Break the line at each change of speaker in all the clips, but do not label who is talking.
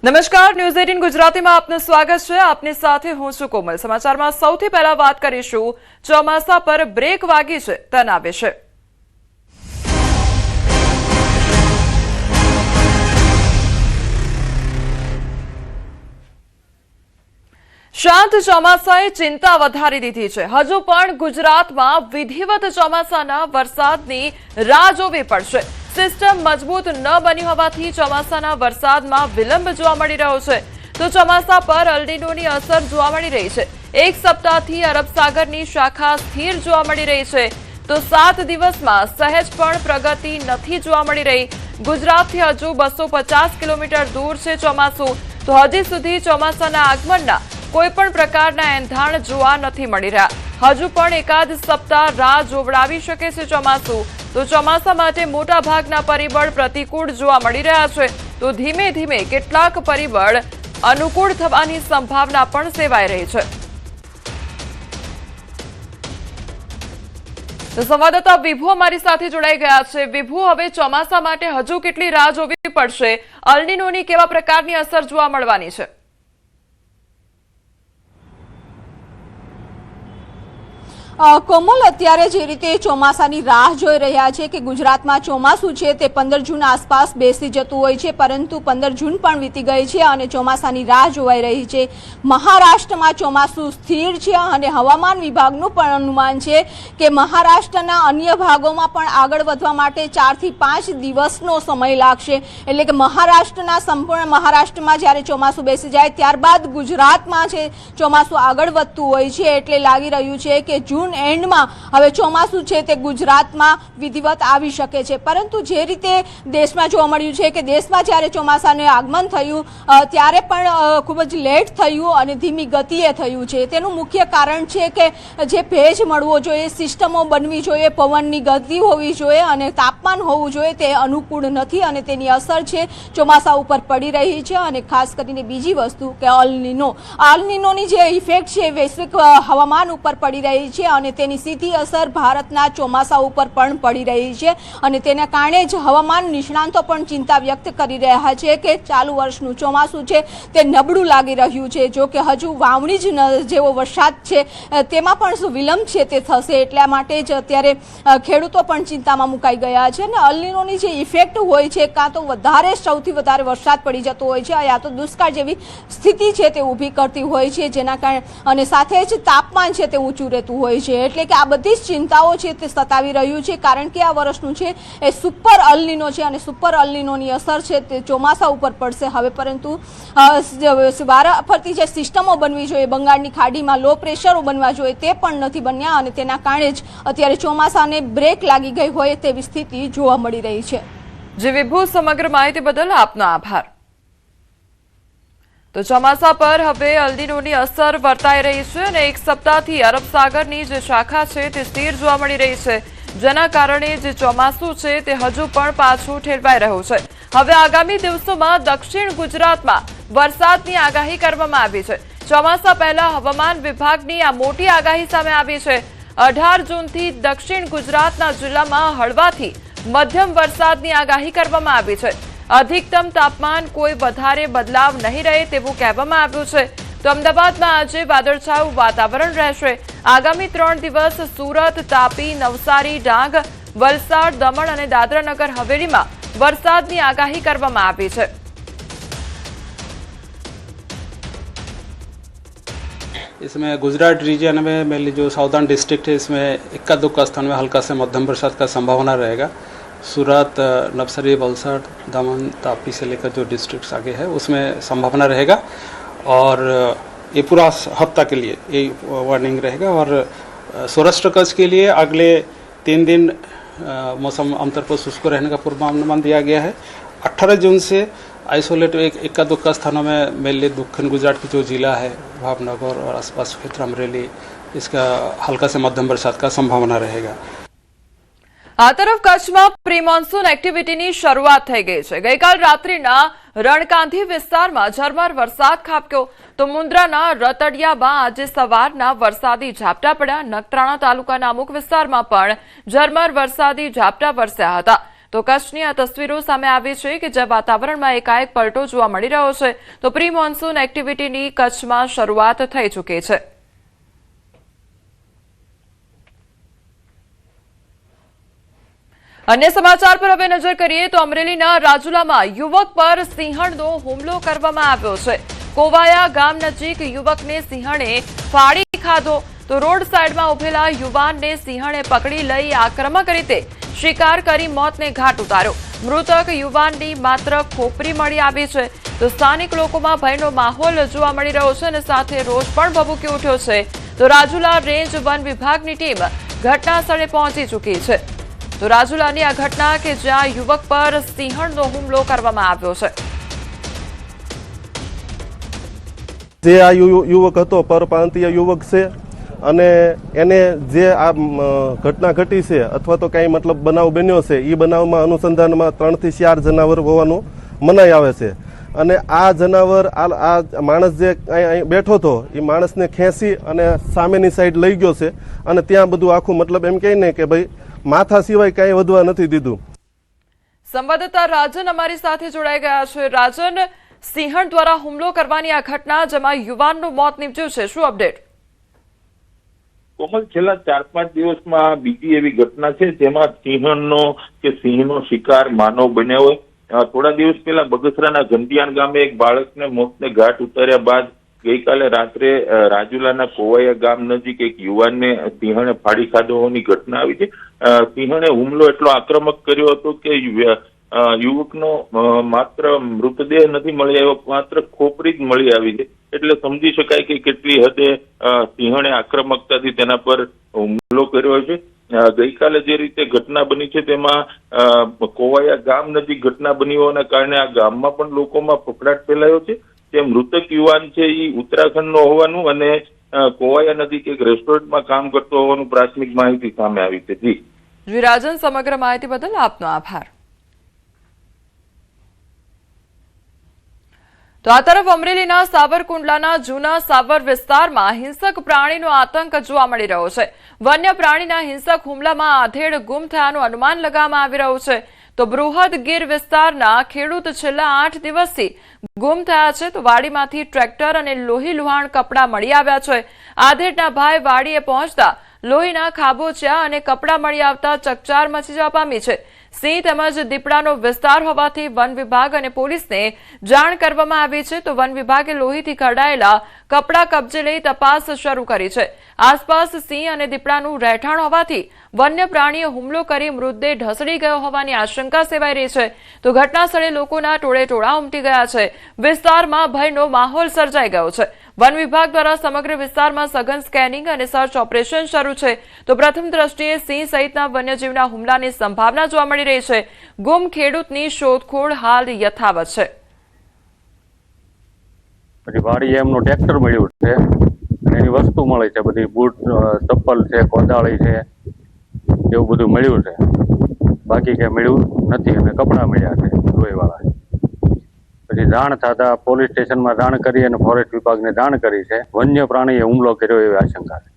નમસ્કાર, ન્યૂઝ 18 ગુજરાતીમાં આપનું સ્વાગત છે। આપની સાથે હું છું કોમલ। સમાચારમાં સૌથી પહેલા વાત કરીશું ચોમાસા પર બ્રેક વાગી છે તેના વિશે। શાંત ચોમાસાએ ચિંતા વધારી દીધી છે। હજુ પણ ગુજરાતમાં વિધિવત ચોમાસાના વરસાદની રાહ જોવી પડશે। સિસ્ટમ મજબૂત ન બની હોવાથી ચોમાસાના વરસાદમાં વિલંબ જોવા મળી રહ્યો છે। તો ચોમાસા પર અલ નીનોની અસર જોવા મળી રહી છે। એક સપ્તાહથી અરબ સાગરની શાખા સ્થિર જોવા મળી રહી છે। તો 7 દિવસમાં સહેજ પણ પ્રગતિ નથી જોવા મળી રહી। ગુજરાતથી હજુ 250 કિલોમીટર દૂર છે ચોમાસું। તો હજી સુધી ચોમાસાના આગમનના કોઈપણ પ્રકારના એંધાણ જોવા નથી મળી રહ્યા। હજુ પણ એકાદ સપ્તાહ રાહ જોવડાવી શકે છે ચોમાસું। તો ચોમાસા માટે મોટા ભાગના પરિબળ પ્રતિકૂળ જોવા મળી રહ્યા છે। તો ધીમે ધીમે કેટલાક પરિબળ અનુકૂળ થવાની સંભાવના પણ સેવાઈ રહી છે। તો સંવાદદાતા વિભુ અમારી સાથે જોડાઈ ગયા છે। વિભુ, હવે ચોમાસા માટે હજુ કેટલી રાહ જોવી પડશે? અલ નીનોની કેવા પ્રકારની અસર જોવા મળવાની છે?
કોમલ, અત્યારે જે રીતે ચોમાસાની રાહ જોઈ રહ્યા છે કે ગુજરાતમાં ચોમાસું છે તે 15 જૂન આસપાસ બેસી જતું હોય છે, પરંતુ 15 જૂન પણ વીતી ગઈ છે અને ચોમાસાની રાહ જોવાઈ રહી છે। મહારાષ્ટ્રમાં ચોમાસું સ્થિર છે અને હવામાન વિભાગનું પણ અનુમાન છે કે મહારાષ્ટ્રના અન્ય ભાગોમાં પણ આગળ વધવા માટે 4 થી 5 દિવસનો સમય લાગશે। એટલે કે સંપૂર્ણ મહારાષ્ટ્રમાં જ્યારે ચોમાસું બેસી જાય ત્યારબાદ ગુજરાતમાં છે ચોમાસું આગળ વધતું હોય છે। એટલે લાગી રહ્યું છે કે જૂન એન્ડમાં હવે ચોમાસું છે તે ગુજરાતમાં વિધિવત આવી શકે છે। પરંતુ જે રીતે દેશમાં જોવા મળ્યું છે કે દેશમાં જ્યારે ચોમાસાનું આગમન થયું ત્યારે પણ ખૂબ જ લેટ થયું અને ધીમી ગતિએ થયું છે। તેનું મુખ્ય કારણ છે કે જે ભેજ મળવો જોઈએ, સિસ્ટમો બનવી જોઈએ, પવનની ગતિ હોવી જોઈએ અને તાપમાન હોવું જોઈએ તે અનુકૂળ નથી અને તેની અસર છે ચોમાસા ઉપર પડી રહી છે। અને ખાસ કરીને બીજી વસ્તુ કે અલ નીનોની જે ઇફેક્ટ છે વૈશ્વિક હવામાન ઉપર પડી રહી છે અને તેની સીધી અસર ભારતના ચોમાસા ઉપર પણ પડી રહી છે અને તેના કારણે જ હવામાન નિષ્ણાંતો પણ ચિંતા વ્યક્ત કરી રહ્યા છે કે ચાલુ વર્ષનું ચોમાસું છે તે નબળું લાગી રહ્યું છે। જો કે હજુ વાવણી જ જેવો વરસાદ છે તેમાં પણ શું વિલંબ છે તે થશે, એટલા માટે જ અત્યારે ખેડૂતો પણ ચિંતામાં મુકાઈ ગયા છે। અને અલ નીનોની જે ઇફેક્ટ હોય છે કાં તો સૌથી વધારે વરસાદ પડી જતો હોય છે યા તો દુષ્કાળ જેવી સ્થિતિ છે તે ઊભી કરતી હોય છે, જેના કારણે અને સાથે જ તાપમાન છે તે ઊંચું રહેતું હોય છે। એટલે કે આ બધી જ ચિંતાઓ છે તે સતાવી રહ્યું છે, કારણ કે આ વર્ષનું છે એ સુપર અલ નીનો છે અને સુપર અલ નીનોની અસર છે તે ચોમાસા ઉપર પડશે હવે। પરંતુ વારાફરતી જે સિસ્ટમો બનવી જોઈએ, બંગાળની ખાડીમાં લો પ્રેશરો બનવા જોઈએ તે પણ નથી બન્યા અને તેના કારણે જ અત્યારે ચોમાસાને બ્રેક લાગી ગઈ હોય તેવી સ્થિતિ જોવા મળી રહી છે।
જે વિભુ, સમગ્ર માહિતી બદલ આપનો આભાર। તો ચોમાસા પર હવે અલ નીનોની અસર વર્તાઈ રહી છે અને એક સપ્તાહથી અરબ સાગરની જે શાખા છે તે સ્થિર જોવા મળી રહી છે, જેના કારણે જે ચોમાસું છે તે હજુ પણ પાછું ઠેરવાઈ રહ્યું છે। હવે આગામી દિવસોમાં દક્ષિણ ગુજરાતમાં વરસાદની આગાહી કરવામાં આવી છે। ચોમાસા પહેલા હવામાન વિભાગની આ મોટી આગાહી સામે આવી છે। 18 જૂનથી દક્ષિણ ગુજરાતના જિલ્લામાં હળવાથી મધ્યમ વરસાદની આગાહી કરવામાં આવી છે। અધિકતમ તાપમાન કોઈ વધારે બદલાવ નહીં રહે તેવું કહેવામાં આવ્યું છે। તો અમદાવાદમાં આજે વાદળછાયું વાતાવરણ રહેશે। આગામી 3 દિવસ સુરત, તાપી, નવસારી, ડાંગ, વલસાડ, દમણ અને દાદરાનગર હવેલીમાં વરસાદની આગાહી કરવામાં આવી છે।
इसमें गुजरात रीजन में मेनली जो साउदर्न डिस्ट्रिक्ट है इसमें इक्का दुक्का स्थान में हल्का से मध्यम बरसात का संभावना रहेगा। सूरत, नवसारी, वलसाड, दमन, तापी से लेकर जो डिस्ट्रिक्ट्स आगे है उसमें संभावना रहेगा और ये पूरा हफ्ता के लिए ये वार्निंग रहेगा। और सौराष्ट्र कच्छ के लिए अगले 3 दिन मौसम आमतौर पर शुष्क रहने का पूर्वानुमान दिया गया है। 18 जून से आइसोलेट इक्का दुक्का स्थानों में मेनली दक्षिण गुजरात की जो जिला है भावनगर और आसपास क्षेत्र अमरेली, इसका हल्का से मध्यम बरसात का संभावना रहेगा।
આ તરફ કચ્છમાં પ્રી મોન્સૂન એક્ટિવિટીની શરૂઆત થઈ ગઈ છે। ગઈકાલ રાત્રિના રણકાંધી વિસ્તારમાં ઝરમર વરસાદ ખાબક્યો તો મુન્દ્રાના રતડિયામાં આજે સવારના વરસાદી ઝાપટા પડ્યા। નખત્રાણા તાલુકાના અમુક વિસ્તારમાં પણ ઝરમર વરસાદી ઝાપટા વરસ્યા હતા। તો કચ્છની આ તસવીરો સામે આવી છે કે જ્યાં વાતાવરણમાં એકાએક પલટો જોવા મળી રહ્યો છે તો પ્રી મોન્સૂન એક્ટિવિટીની કચ્છમાં શરૂઆત થઈ ચૂકી છે. અન્ય સમાચાર પર હવે નજર કરીએ તો અમરેલીના રાજુલામાં યુવક પર સિંહણનો હુમલો કરવામાં આવ્યો છે. કોવાયા ગામ નજીક યુવકને સિંહણે ફાડી ખાધો તો રોડ સાઈડમાં ઉભેલા યુવાનને સિંહણે પકડી લઈ આક્રમક રીતે શિકાર કરી મોતને ઘાટ ઉતાર્યો. મૃતક યુવાનની માત્ર ખોપરી મળી આવી છે તો સ્થાનિક લોકોમાં ભયનો માહોલ જોવા મળી રહ્યો છે અને સાથે રોષ પણ ભભૂકી ઉઠ્યો છે. તો રાજુલા રેન્જ વન વિભાગની ટીમ ઘટના સ્થળે પહોંચી ચૂકી છે. તો રાજુલાની આ ઘટના કે જ્યાં યુવક પર સિંહણનો હુમલો કરવામાં આવ્યો છે.
જે આ યુવક હતો પરપ્રાંતીય યુવક છે અને એને જે આ ઘટના ઘટી છે અથવા તો કંઈ મતલબ બનાવ બન્યો છે એ બનાવમાં અનુસંધાનમાં 3 થી 4 જનાવર હોવાનું મનાઈ આવે છે. અને આ જનાવર આ માણસ જે અહીં બેઠો હતો એ માણસને ખેંચી અને સામેની સાઈડ લઈ ગયો છે અને ત્યાં બધું આખું મતલબ એમ કહે ને કે ભાઈ માથા સિવાય કાંઈ વધવા નથી દીધું.
સંવાદદાતા રાજન અમારી સાથે જોડાઈ ગયા છે. રાજન, સિંહણ દ્વારા હુમલો કરવાની આ ઘટના જેમાં યુવાનનું મોત નીપજ્યું છે, શું અપડેટ?
કોમલ, છેલ્લા 4-5 દિવસમાં બીજી એવી ઘટના છે જેમાં સિંહણનો કે સિંહનો શિકાર માનવ બન્યો હોય. થોડા દિવસ પહેલા બગસરાના ગંધિયાણ ગામે એક બાળકને મોતને ઘાટ ઉતાર્યા બાદ ગઈકાલે રાત્રે રાજુલાના કોવાયા ગામ નજીક એક યુવાનને સિંહણે ફાડી ખાધો હોવાની ઘટના આવી છે. સિંહણે હુમલો એટલો આક્રમક કર્યો હતો કે યુવકનો માત્ર મૃતદેહ નથી મળી આવ્યો, માત્ર ખોપરી જ મળી આવી છે. એટલે સમજી શકાય કે કેટલી હદે સિંહણે આક્રમકતાથી તેના પર હુમલો કર્યો છે. ગઈકાલે જે રીતે ઘટના બની છે તેમાં કોવાયા ગામ નજીક ઘટના બની હોવાના કારણે આ ગામમાં પણ લોકોમાં ફફડાટ ફેલાયો છે. જે મૃતક યુવાન છે એ ઉત્તરાખંડનો હોવાનું અને કોવાયા નજીક એક રેસ્ટોરન્ટમાં કામ કરતો હોવાનું પ્રાથમિક માહિતી સામે આવી છે.
જી રાજન, સમગ્ર માહિતી બદલ આપનો આભાર. તો આ તરફ અમરેલીના સાવરકુંડલાના જૂના સાવર વિસ્તારમાં હિંસક પ્રાણીનો આતંક જોવા મળી રહ્યો છે. વન્ય પ્રાણીના હિંસક હુમલામાં આધેડ ગુમ થયાનું અનુમાન લગાવવામાં આવી રહ્યું છે. તો બૃહદ ગીર વિસ્તારના ખેડૂત છેલ્લા 8 દિવસથી ગુમ થયા છે. તો વાડીમાંથી ટ્રેક્ટર અને લોહી લુહાણ કપડા મળી આવ્યા છે. આધેડના ભાઈ વાડીએ પહોંચતા લોહીના ખાબોચિયા અને કપડા મળી આવતા ચકચાર મચી જવા પામી છે. સિંહ તેમજ દીપડાનો વિસ્તાર હોવાથી વન વિભાગ અને પોલીસને જાણ કરવામાં આવી છે. તો વન વિભાગે લોહીથી કઢાયેલા કપડા કબજે લઈ તપાસ શરૂ કરી છે. આસપાસ સિંહ અને દીપડાનું રહેઠાણ હોવાથી વન્ય પ્રાણીએ હુમલો કરી મૃતદેહ ઢસડી ગયો હોવાની આશંકા સેવાઈ રહી છે. તો ઘટના સ્થળે લોકોના ટોળે-ટોળા ઉમટી ગયા છે. વિસ્તારમાં ભયનો માહોલ સર્જાઈ ગયો છે. વન વિભાગ દ્વારા સમગ્ર વિસ્તારમાં સઘન સ્કેનિંગ અને સર્ચ ઓપરેશન શરૂ છે. તો પ્રથમ દ્રષ્ટિએ સિંહ સહિતના વન્યજીવના હુમલાની સંભાવના જોવા મળી રહી છે. ગુમ ખેડૂતની શોધખોળ હાલ યથાવત છે.
પછી વાડીએ એમનું ટ્રેક્ટર મળ્યું છે અને એની વસ્તુ મળી છે, બધી બૂટ, ચપ્પલ છે, કોદાળી છે, એવું બધું મળ્યું છે. બાકી કઈ મળ્યું નથી અને કપડા મળ્યા છે લોહીવાળા. પછી જાણ થતા પોલીસ સ્ટેશનમાં જાણ કરી અને ફોરેસ્ટ વિભાગને જાણ કરી છે. વન્ય પ્રાણીએ હુમલો કર્યો એવી આશંકા છે.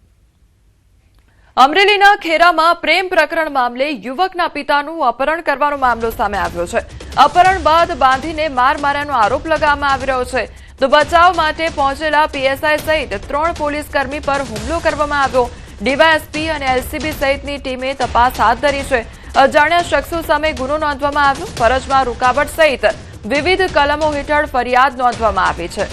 અમરેલીના ખેરામાં પ્રેમ પ્રકરણ મામલે યુવકના પિતાનું અપહરણ કરવાનો મામલો સામે આવ્યો છે. અપહરણ બાદ બાંધીને માર માર્યાનો આરોપ લગાવવામાં આવી રહ્યો છે. તો બચાવ માટે પહોંચેલા પીએસઆઈ સહિત 3 પોલીસ કર્મી પર હુમલો કરવામાં આવ્યો. ડીવાયએસપી અને એલસીબી સહિતની ટીમે તપાસ હાથ ધરી છે. અજાણ્યા શખ્સો સામે ગુનો નોંધવામાં આવ્યો. ફરજમાં રૂકાવટ સહિત વિવિધ કલમો હેઠળ ફરિયાદ નોંધવામાં આવી છે.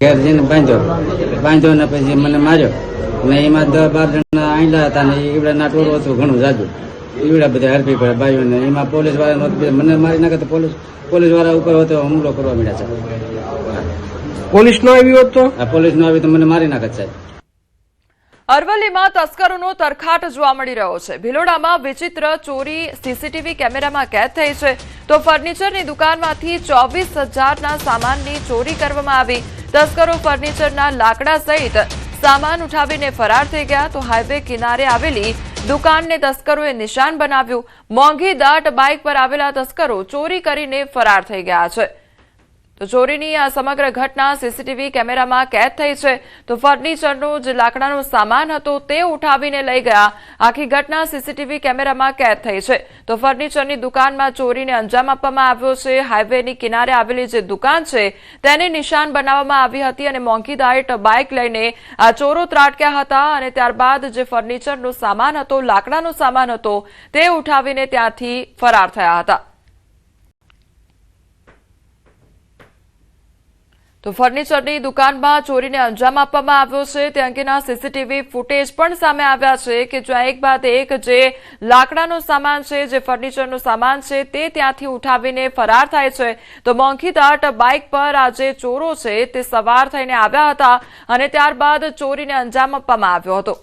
ઘેર જઈને બાંધ્યો ને પછી મને માર્યો ને એમાં 10-12 જણા આંડા હતા ને ઈવડાના ટોળું હતું ઘણું જાજુ. ઈવડા બધા હરપી પડ્યા ભાઈઓ ને એમાં પોલીસ વાળા મને મારી નાખે તો પોલીસ વાળા ઉપર હતો હુમલો કરવા મળ્યા છે.
પોલીસ નો આવી હોત તો
પોલીસ નો આવી તો મને મારી નાખે સાહેબ.
અરવલ્લીમાં તસ્કરોનો તરખાટ જોવા મળી રહ્યો છે. ભિલોડામાં વિચિત્ર ચોરી સીસીટીવી કેમેરામાં કેદ થઈ છે. તો ફર્નિચરની દુકાનમાંથી 24,000ના સામાનની ચોરી કરવામાં આવી. તસ્કરો ફર્નિચરના લાકડા સહિત સામાન ઉઠાવીને ફરાર થઈ ગયા. તો હાઈવે કિનારે આવેલી દુકાનને તસ્કરોએ નિશાન બનાવ્યું. મોંઘી દાટ બાઇક પર આવેલા તસ્કરો ચોરી કરીને ફરાર થઈ ગયા છે. તો ચોરીની આ સમગ્ર ઘટના સીસીટીવી કેમેરામાં કેદ થઈ છે. તો ફર્નિચરનો જે લાકડાનો સામાન હતો તે ઉઠાવીને લઈ ગયા. આખી ઘટના સીસીટીવી કેમેરામાં કેદ થઈ છે. તો ફર્નિચરની દુકાનમાં ચોરીને અંજામ આપવામાં આવ્યો છે. હાઈવેની કિનારે આવેલી જે દુકાન છે તેને નિશાન બનાવવામાં આવી હતી અને મોંઘીદાટ બાઇક લઈને આ ચોરો ત્રાટક્યા હતા અને ત્યારબાદ જે ફર્નિચરનો સામાન હતો, લાકડાનો સામાન હતો તે ઉઠાવીને ત્યાંથી ફરાર થયા હતા. તો ફર્નિચરની દુકાનમાં ચોરીને અંજામ આપવામાં આવ્યો છે તે અંગેના સીસીટીવી ફૂટેજ પણ સામે આવ્યા છે કે જ્યાં એક બાદ એક જે લાકડાનો સામાન છે, જે ફર્નિચરનો સામાન છે તે ત્યાંથી ઉઠાવીને ફરાર થાય છે. તો મોંઘીદાટ બાઇક પર આ જે ચોરો છે તે સવાર થઈને આવ્યા હતા અને ત્યારબાદ ચોરીને અંજામ આપવામાં આવ્યો હતો.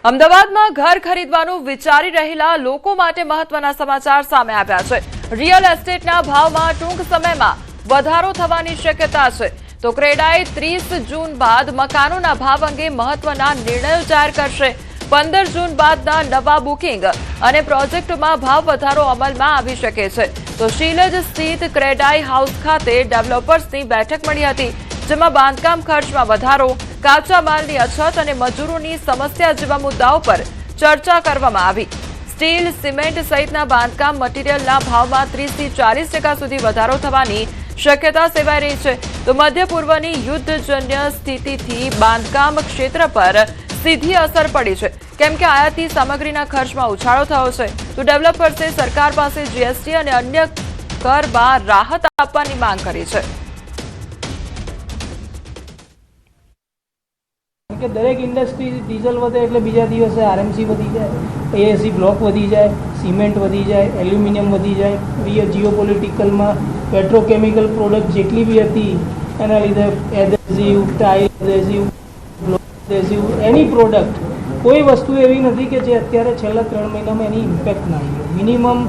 અમદાવાદમાં ઘર ખરીદવાનું વિચારી રહેલા લોકો માટે મહત્વના સમાચાર સામે આવ્યા છે. રિયલ એસ્ટેટના ભાવમાં ટૂંક સમયમાં વધારો થવાની શક્યતા છે. તો ક્રેડાએ 30 જૂન બાદ મકાનોના ભાવ અંગે મહત્વના નિર્ણયો જાહેર કરશે. 15 જૂન બાદના નવા બુકિંગ અને પ્રોજેક્ટોમાં ભાવ વધારો અમલમાં આવી શકે છે. તો શીલજ સ્થિત ક્રેડાઈ હાઉસ ખાતે ડેવલપર્સની બેઠક મળી હતી, જેમાં બાંધકામ ખર્ચમાં વધારો, કાચા માલની અછત અને મજૂરોની સમસ્યા જેવા મુદ્દાઓ પર ચર્ચા કરવામાં આવી. સ્ટીલ, સિમેન્ટ સહિતના બાંધકામ મટીરીયલના ભાવમાં 30 થી 40% સુધી વધારો થવાની શક્યતા સેવાઈ રહી છે. તો મધ્ય પૂર્વની યુદ્ધજન્ય સ્થિતિથી બાંધકામ ક્ષેત્ર પર સીધી અસર પડી છે, કેમ કે આયાતી સામગ્રીના ખર્ચમાં ઉછાળો થયો છે. તો ડેવલપર્સે સરકાર પાસે જીએસટી અને અન્ય કરમાં રાહત આપવાની માંગ કરી છે.
કે દરેક ઇન્ડસ્ટ્રી ડીઝલ વધે એટલે બીજા દિવસે આરએમસી વધી જાય, એએસસી બ્લોક વધી જાય, સિમેન્ટ વધી જાય, એલ્યુમિનિયમ વધી જાય. જીઓપોલિટિકલમાં પેટ્રોકેમિકલ પ્રોડક્ટ જેટલી બી હતી એના લીધે adhesive, tile adhesive, block adhesive, એની પ્રોડક્ટ કોઈ વસ્તુ એવી નથી કે જે અત્યારે છેલ્લા 3 મહિનામાં એની ઇમ્પેક્ટ ના આવી. મિનિમમ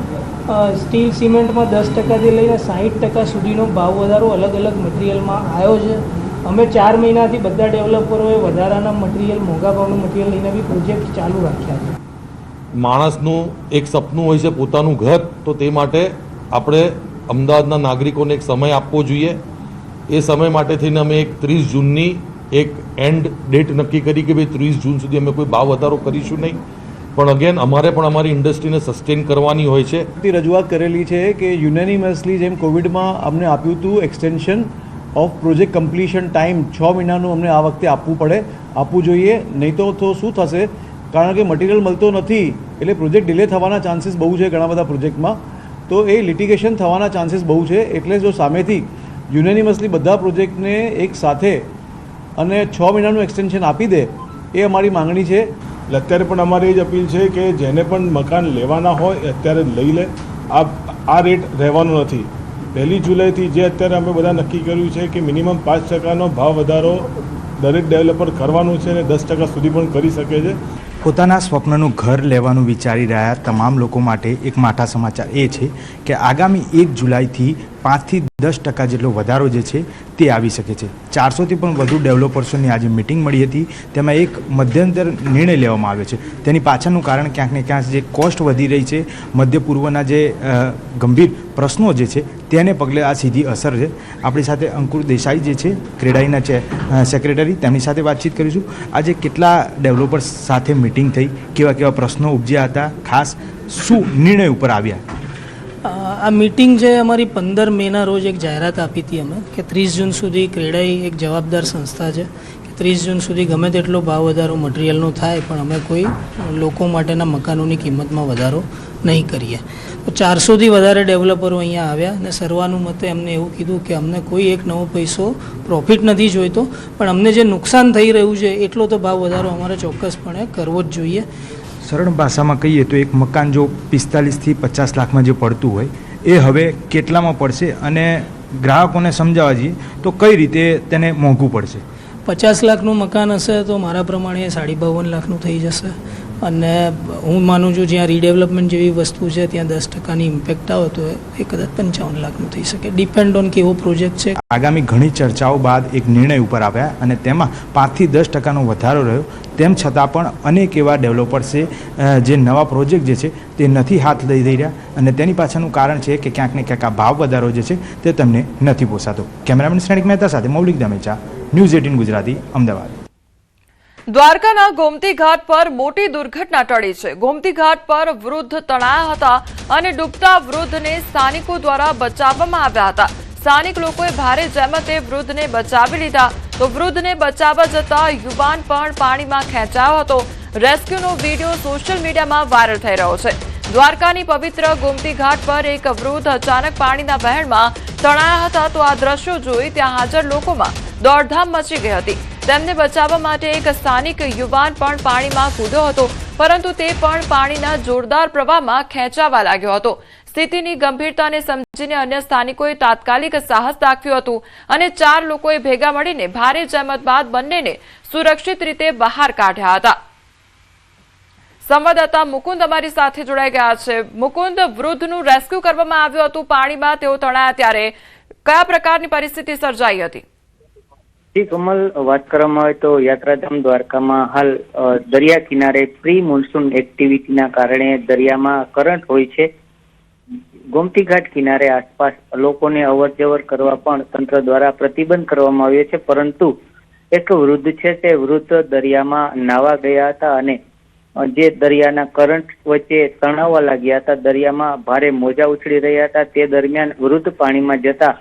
સ્ટીલ, સિમેન્ટમાં 10%થી લઈને 60% સુધીનો ભાવ વધારો અલગ અલગ મટીરિયલમાં આવ્યો છે. અમે 4 મહિનાથી બધા ડેવલપરોએ વધારાના મટીરિયલ, મોંઘા ભાવનું મટીરિયલ લઈને બી પ્રોજેક્ટ ચાલુ રાખ્યા છે.
માણસનું એક સપનું હોય છે પોતાનું ઘર, તો તે માટે આપણે અમદાવાદના નાગરિકોને એક સમય આપવો જોઈએ. એ સમય માટે થઈને અમે એક 30 જૂનની એક એન્ડ ડેટ નક્કી કરી કે ભાઈ 30 જૂન સુધી અમે કોઈ ભાવ વધારો કરીશું નહીં. પણ અગેન અમારે પણ અમારી ઇન્ડસ્ટ્રીને સસ્ટેન કરવાની હોય છે.
રજૂઆત કરેલી છે કે યુનેનિમસલી જેમ કોવિડમાં અમને આપ્યું હતું extension of project completion time 6 મહિનાનું અમને આ વખતે આપવું જોઈએ. નહીં તો શું થશે, કારણ કે મટીરિયલ મળતો નથી એટલે પ્રોજેક્ટ ડિલે થવાના ચાન્સીસ બહુ છે ઘણા બધા પ્રોજેક્ટમાં. તો એ લિટિગેશન થવાના ચાન્સીસ બહુ છે. એટલે જો સામેથી યુનેનિમસલી બધા પ્રોજેક્ટને એક સાથે અને 6 મહિનાનું એક્સટેન્શન આપી દે, એ અમારી માંગણી છે.
અત્યારે પણ અમારી એ જ અપીલ છે કે જેને પણ મકાન લેવાના હોય અત્યારે લઈ લે. આ રેટ રહેવાનો નથી. 1 જુલાઈથી જે અત્યારે અમે બધા નક્કી કર્યું છે કે મિનિમમ 5%નો ભાવ વધારો દરેક ડેવલપર કરવાનું છે અને 10% સુધી પણ કરી શકે છે.
પોતાના સ્વપ્નનું ઘર લેવાનું વિચારી રહ્યા તમામ લોકો માટે એક માઠા સમાચાર એ છે કે આગામી 1 જુલાઈથી 5 થી 10% જેટલો વધારો જે છે તે આવી શકે છે. 400થી પણ વધુ ડેવલપર્સોની આજે મિટિંગ મળી હતી, તેમાં એક મધ્યંતર નિર્ણય લેવામાં આવ્યો છે. તેની પાછળનું કારણ ક્યાંક ને ક્યાંક જે કોસ્ટ વધી રહી છે, મધ્ય પૂર્વના જે ગંભીર પ્રશ્નો જે છે તેને પગલે આ સીધી અસર છે. આપણી સાથે અંકુર દેસાઈ જે છે ક્રેડાઈના સેક્રેટરી, તેમની સાથે વાતચીત કરીશું. આજે કેટલા ડેવલપર્સ સાથે મિટિંગ થઈ, કેવા કેવા પ્રશ્નો ઉપજ્યા હતા, ખાસ શું નિર્ણય ઉપર આવ્યા?
આ મીટિંગ છે અમારી 15 મેના રોજ એક જાહેરાત આપી હતી અમે કે 30 જૂન સુધી ક્રેડાઈ એક જવાબદાર સંસ્થા છે કે 30 જૂન સુધી ગમે તેટલો ભાવ વધારો મટીરિયલનો થાય પણ અમે કોઈ લોકો માટેના મકાનોની કિંમતમાં વધારો નહીં કરીએ. તો 400થી વધારે ડેવલપરો અહીંયા આવ્યા અને સર્વાનુમતે અમને એવું કીધું કે અમને કોઈ એક નવો પૈસો પ્રોફિટ નથી જોઈતો, પણ અમને જે નુકસાન થઈ રહ્યું છે એટલો તો ભાવ વધારો અમારે ચોક્કસપણે કરવો જ જોઈએ.
સરળ ભાષામાં કહીએ તો એક મકાન જો 45 થી 50 લાખમાં જે પડતું હોય એ હવે કેટલામાં પડશે, અને ગ્રાહકોને સમજાવવા જઈએ તો કઈ રીતે તેને મોંઘું પડશે?
50 લાખનું મકાન હશે તો મારા પ્રમાણે 52.5 લાખનું થઈ જશે. અને હું માનું છું જ્યાં રીડેવલપમેન્ટ જેવી વસ્તુ છે ત્યાં 10%ની ઇમ્પેક્ટ આવે તો એ કદાચ 55 લાખનું થઈ શકે, ડિપેન્ડ ઓન કેવો પ્રોજેક્ટ છે.
આગામી ઘણી ચર્ચાઓ બાદ એક નિર્ણય ઉપર આવ્યા અને તેમાં 5 થી 10% વધારો રહ્યો. તેમ છતાં પણ અનેક એવા ડેવલપર્સે જે નવા પ્રોજેક્ટ જે છે તે નથી હાથ લઈ દઈ રહ્યા અને તેની પાછળનું કારણ છે કે ક્યાંક ને ક્યાંક આ ભાવ વધારો જે છે તે તેમને નથી પોસાતો. કેમેરામેન શ્રેણિક મહેતા સાથે મૌલિક દમેચા, ન્યૂઝ 18 ગુજરાતી, અમદાવાદ.
દ્વારકાના ગોમતી ઘાટ પર મોટી દુર્ઘટના ટળી છે. ગોમતી ઘાટ પર વૃદ્ધ તણાયા હતા અને ડૂબતા વૃદ્ધને સ્થાનિકો દ્વારા બચાવવામાં આવ્યા હતા. સ્થાનિક લોકોએ ભારે જહેમતે વૃદ્ધને બચાવી લીધા તો વૃદ્ધને બચાવવા જતા યુવાન પણ પાણીમાં ખેંચાયો હતો. રેસ્ક્યુનો વિડીયો સોશિયલ મીડિયામાં વાયરલ થઈ રહ્યો છે. દ્વારકાની પવિત્ર ગોમતી ઘાટ પર એક વૃદ્ધ અચાનક પાણીના વહેણમાં તણાયા હતા તો આ દ્રશ્યો જોઈ ત્યાં હાજર લોકોમાં દોડધામ મચી ગઈ હતી. તેમને બચાવવા માટે એક સ્થાનિક યુવાન પણ પાણીમાં કૂદ્યો હતો પરંતુ તે પણ પાણીના જોરદાર પ્રવાહમાં ખેંચાવા લાગ્યો હતો. સ્થિતિની ગંભીરતાને સમજીને અન્ય સ્થાનિકોએ તાત્કાલિક સાહસ દાખવ્યું હતું અને 4 લોકોએ ભેગા મળીને ભારે જહેમત બાદ બંનેને સુરક્ષિત રીતે બહાર કાઢ્યા હતા. સંવાદદાતા મુકુંદ અમારી સાથે જોડાઈ ગયા છે. મુકુંદ, વૃદ્ધનું રેસ્ક્યુ કરવામાં આવ્યું હતું પાણીમાં તેઓ તણાયા ત્યારે કયા પ્રકારની પરિસ્થિતિ સર્જાઈ હતી?
કમલ, વાત કરવામાં આવે તો યાત્રાધામ દ્વારકામાં હાલ દરિયા કિનારે પ્રી મોન્સૂન એક્ટિવિટીના કારણે દરિયામાં કરંટ હોય છે. ગોમતી ઘાટ કિનારે આસપાસ લોકોને અવર જવર કરવા પણ તંત્ર દ્વારા પ્રતિબંધ કરવામાં આવ્યો છે, પરંતુ એક વૃદ્ધ છે તે વૃદ્ધ દરિયામાં નાવા ગયા હતા અને જે દરિયાના કરંટ વચ્ચે તણાવવા લાગ્યા હતા. દરિયામાં ભારે મોજા ઉછળી રહ્યા હતા. તે દરમિયાન વૃદ્ધ પાણીમાં જતા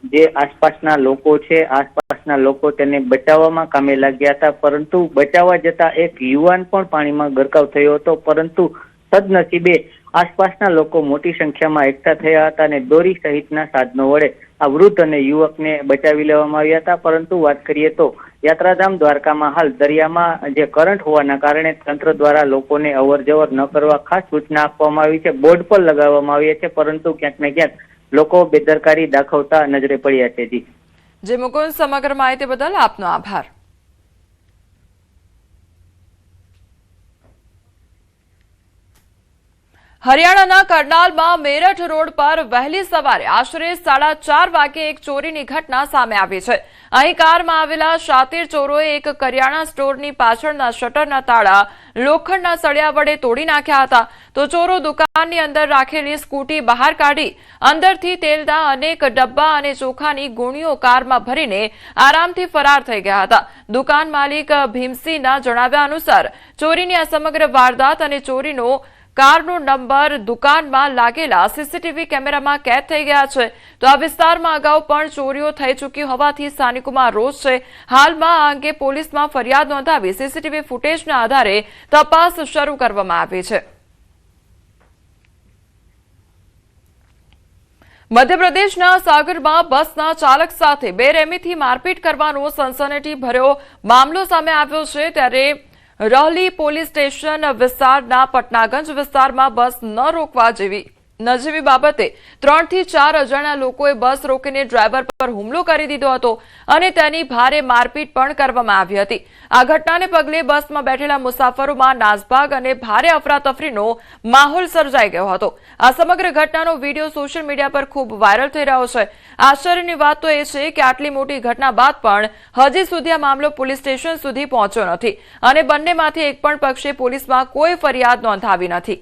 જે આસપાસના લોકો છે, આસપાસના લોકો તેને બચાવવામાં કામે લાગ્યા હતા, પરંતુ બચાવવા જતા એક યુવાન પણ પાણીમાં ગરકાવ થયો હતો. પરંતુ સદનસીબે આસપાસના લોકો મોટી સંખ્યામાં એકઠા થયા હતા અને દોરી સહિતના સાધનો વડે આ વૃદ્ધ અને યુવકને બચાવી લેવામાં આવ્યા હતા. પરંતુ વાત કરીએ તો યાત્રાધામ દ્વારકામાં હાલ દરિયામાં જે કરંટ હોવાના કારણે તંત્ર દ્વારા લોકોને અવર જવર ન કરવા ખાસ સૂચના આપવામાં આવી છે. બોર્ડ પર લગાવવામાં આવ્યા છે, પરંતુ ક્યાંક ને ક્યાંક લોકો બેદરકારી દાખવતા નજરે પડ્યા છે.
જે મુકુંદ, સમગ્ર માહિતી બદલ આપનો આભાર. હરિયાણાના કરનાલમાં મેરઠ રોડ પર વહેલી સવારે આશરે 4:30 વાગે એક ચોરીની ઘટના સામે આવી છે. અહીં કારમાં આવેલા 7 ચોરોએ એક કરિયાણા સ્ટોરની પાછળના શટરના તાળા લોખંડના સળિયા વડે તોડી નાખ્યા હતા તો ચોરો દુકાનની અંદર રાખેલી સ્કૂટી બહાર કાઢી અંદરથી તેલના અનેક ડબ્બા અને ચોખાની ગુણીઓ કારમાં ભરીને આરામથી ફરાર થઈ ગયા હતા. દુકાન માલિક ભીમસિંહના જણાવ્યા અનુસાર ચોરીની આ સમગ્ર વારદાત અને ચોરીનો કારનો નંબર દુકાનમાં લાગેલા સીસીટીવી કેમેરામાં કેદ થઈ ગયા છે. તો આ વિસ્તારમાં અગાઉ પણ ચોરીઓ થઈ ચૂકી હોવાથી સ્થાનિકોમાં રોષ છે. હાલમાં આ અંગે પોલીસમાં ફરિયાદ નોંધાવી સીસીટીવી ફૂટેજના આધારે તપાસ શરૂ કરવામાં આવી છે. મધ્યપ્રદેશના સાગરમાં બસના ચાલક સાથે બેરહેમીથી મારપીટ કરવાનો સનસનીભર્યો મામલો સામે આવ્યો છે. ત્યારે રહલી પોલીસ સ્ટેશન વિસ્તારના પટનાગંજ વિસ્તારમાં બસ ન રોકવા જેવી નજીવી બાબતે 3 થી 4 અજાણ્યા લોકોએ બસ રોકીને ડ્રાઈવર પર હુમલો કરી દીધો હતો અને તેની ભારે મારપીટ પણ કરવામાં આવી હતી. આ ઘટનાને પગલે બસમાં બેઠેલા મુસાફરોમાં નાસભાગ અને ભારે અફરાતફરીનો માહોલ સર્જાઈ ગયો હતો. આ સમગ્ર ઘટનાનો વિડીયો સોશિયલ મીડિયા પર ખૂબ વાયરલ થઈ રહ્યો છે. આશ્ચર્યની વાત તો એ છે કે આટલી મોટી ઘટના બાદ પણ હજી સુધી આ મામલો પોલીસ સ્ટેશન સુધી પહોંચ્યો નથી અને બંનેમાંથી એક પણ પક્ષે પોલીસમાં કોઈ ફરિયાદ નોંધાવી નથી.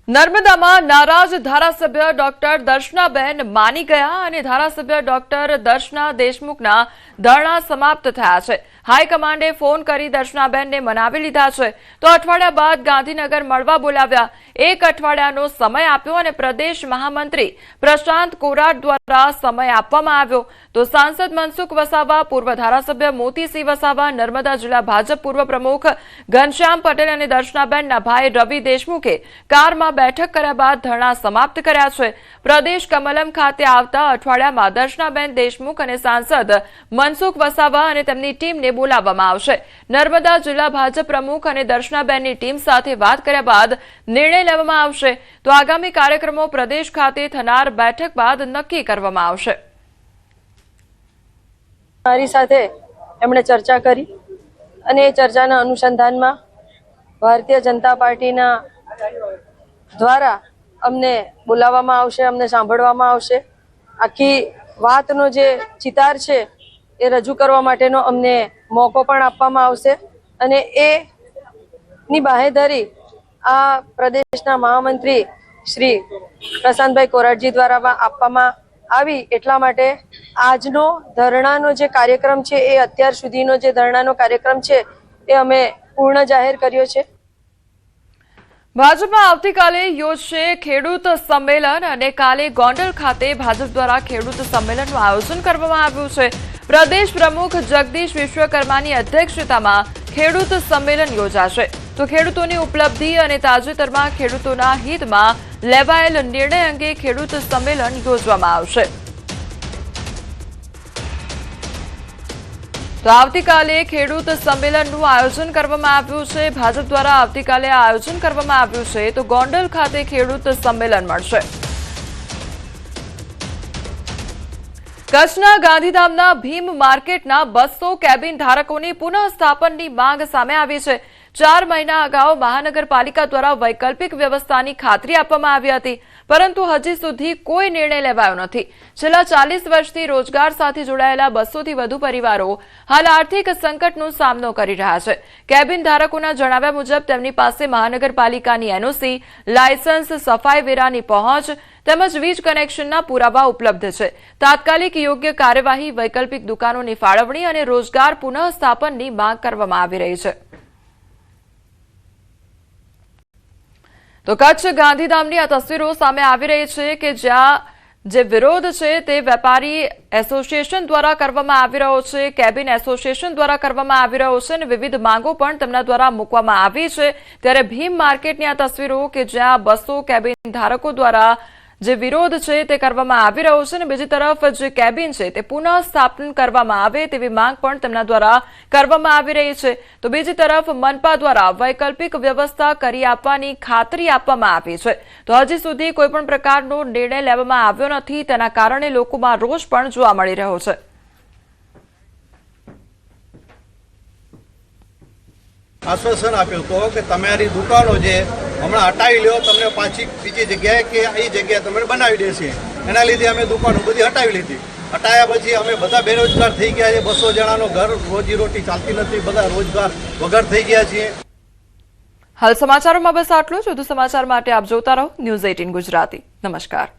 નર્મદામાં નારાજ ધારાસભ્ય ડોક્ટર દર્શનાબેન માની ગયા અને ધારાસભ્ય ડોક્ટર દર્શના દેશમુખના ધરણા સમાપ્ત થયા છે. હાઈકમાન્ડે ફોન કરી દર્શનાબેનને મનાવી લીધા છે તો અઠવાડિયા બાદ ગાંધીનગર મળવા બોલાવ્યા. 1 અઠવાડિયાનો સમય આપ્યો અને પ્રદેશ મહામંત્રી પ્રશાંત કોરાટ દ્વારા સમય આપવામાં આવ્યો. તો સાંસદ મનસુખ વસાવા, પૂર્વ ધારાસભ્ય મોતીસિંહ વસાવા, નર્મદા જિલ્લા ભાજપ પૂર્વ પ્રમુખ ઘનશ્યામ પટેલ અને દર્શનાબેનના ભાઈ રવિ દેશમુખે કારમાં બેઠક કર્યા બાદ ધરણા સમાપ્ત કર્યા છે. પ્રદેશ કમલમ ખાતે આવતા અઠવાડિયામાં દર્શનાબેન દેશમુખ અને સાંસદ મનસુખ વસાવા અને તેમની ટીમને બોલાવવામાં આવશે. નર્મદા જિલ્લા ભાજપ પ્રમુખ અને દર્શનાબેનની ટીમ સાથે વાત કર્યા બાદ નિર્ણય લેવામાં આવશે. તો આગામી કાર્યક્રમો પ્રદેશ ખાતે થનાર બેઠક બાદ નક્કી કરવામાં આવશે.
મારી સાથે એમણે ચર્ચા કરી અને એ ચર્ચાના અનુસંધાનમાં ભારતીય જનતા પાર્ટીના દ્વારા અમને બોલાવવામાં આવશે, અમને સાંભળવામાં આવશે. આખી વાતનો જે ચિતાર છે એ રજૂ કરવા માટેનો અમને મોકો પણ આપવામાં આવશે અને એની બાહેધરી આ પ્રદેશના મહામંત્રી શ્રી પ્રશાંતભાઈ કોરાટજી દ્વારા આપવામાં આવી. એટલા માટે આજનો ધરણાનો જે કાર્યક્રમ છે એ અત્યાર સુધીનો જે ધરણાનો કાર્યક્રમ છે એ અમે પૂર્ણ જાહેર કર્યો છે.
ભાજપમાં આવતીકાલે યોજશે ખેડૂત સંમેલન અને કાલે ગોંડલ ખાતે ભાજપ દ્વારા ખેડૂત સંમેલનનું આયોજન કરવામાં આવ્યું છે. પ્રદેશ પ્રમુખ જગદીશ વિશ્વકર્માની અધ્યક્ષતામાં ખેડૂત સંમેલન યોજાશે. તો ખેડૂતોની ઉપલબ્ધિ અને તાજેતરમાં ખેડૂતોના હિતમાં લેવાયેલ નિર્ણય અંગે ખેડૂત સંમેલન યોજવામાં આવશે. તો આવતીકાલે ખેડૂત સંમેલનનું આયોજન કરવામાં આવ્યું છે. ભાજપ દ્વારા આવતીકાલે આયોજન કરવામાં આવ્યું છે. તો ગોંડલ ખાતે ખેડૂત સંમેલન મળશે. કચ્છના ગાંધીધામના ભીમ માર્કેટના 200 કેબિન ધારકોની પુનઃસ્થાપનની માંગ સામે આવી છે. 4 મહિના અગાઉ મહાનગરપાલિકા દ્વારા વૈકલ્પિક વ્યવસ્થાની ખાતરી આપવામાં આવી હતી, પરંતુ હજી સુધી કોઈ નિર્ણય લેવાયો નથી. છેલ્લા 40 વર્ષથી રોજગાર સાથે જોડાયેલા 200 થી વધુ પરિવારો હાલ આર્થિક સંકટનો સામનો કરી રહ્યા છે. કેબિન ધારકોના જણાવ્યા મુજબ તેમની પાસે મહાનગરપાલિકાની એનઓસી, લાયસન્સ, સફાઈ વેરાની પહોંચ તેમજ વીજ કનેક્શનના પુરાવા ઉપલબ્ધ છે. તાત્કાલિક યોગ્ય કાર્યવાહી, વૈકલ્પિક દુકાનોની ફાળવણી અને રોજગાર પુનઃસ્થાપનની માંગ કરવામાં આવી રહી છે. તો કચ્છ ગાંધીધામની આ તસવીરો સામે આવી રહી છે કે જ્યાં જે વિરોધ છે તે વેપારી એસોસિએશન દ્વારા કરવામાં આવી રહ્યો છે, કેબિન એસોસિએશન દ્વારા કરવામાં આવી રહ્યો છે અને વિવિધ માંગો પણ તેમના દ્વારા મૂકવામાં આવી છે. ત્યારે ભીમ માર્કેટની આ તસવીરો કે જ્યાં 200 કેબિન ધારકો દ્વારા જે વિરોધ છે તે કરવામાં આવી રહ્યો છે અને બીજી તરફ જે કેબિન છે તે પુનઃ સ્થાપન કરવામાં આવે તેવી માંગ પણ તેમના દ્વારા કરવામાં આવી રહી છે. તો બીજી તરફ મનપા દ્વારા વૈકલ્પિક વ્યવસ્થા કરી આપવાની ખાતરી આપવામાં આવી છે. તો હજી સુધી કોઈપણ પ્રકારનો નિર્ણય લેવામાં આવ્યો નથી. તેના કારણે લોકોમાં રોષ પણ જોવા મળી રહ્યો છે.
આશ્વાસન આપ્યું હતું કે તમારી દુકાનો જે હમણાં હટાવી લ્યો, તમને પાછી બીજી જગ્યાએ કે એ જગ્યાએ તમને બનાવી દેશે. એના લીધે અમે દુકાનો બધી હટાવી લીધી. હટાયા પછી અમે બધા બેરોજગાર થઈ ગયા છે. 200 જણાનો ઘર રોજીરોટી ચાલતી નથી, બધા રોજગાર વગર થઈ ગયા છીએ.
હાલ સમાચારોમાં બસ આટલું જ. વધુ સમાચાર માટે આપ જોતા રહો ન્યૂઝ 18 ગુજરાતી. નમસ્કાર.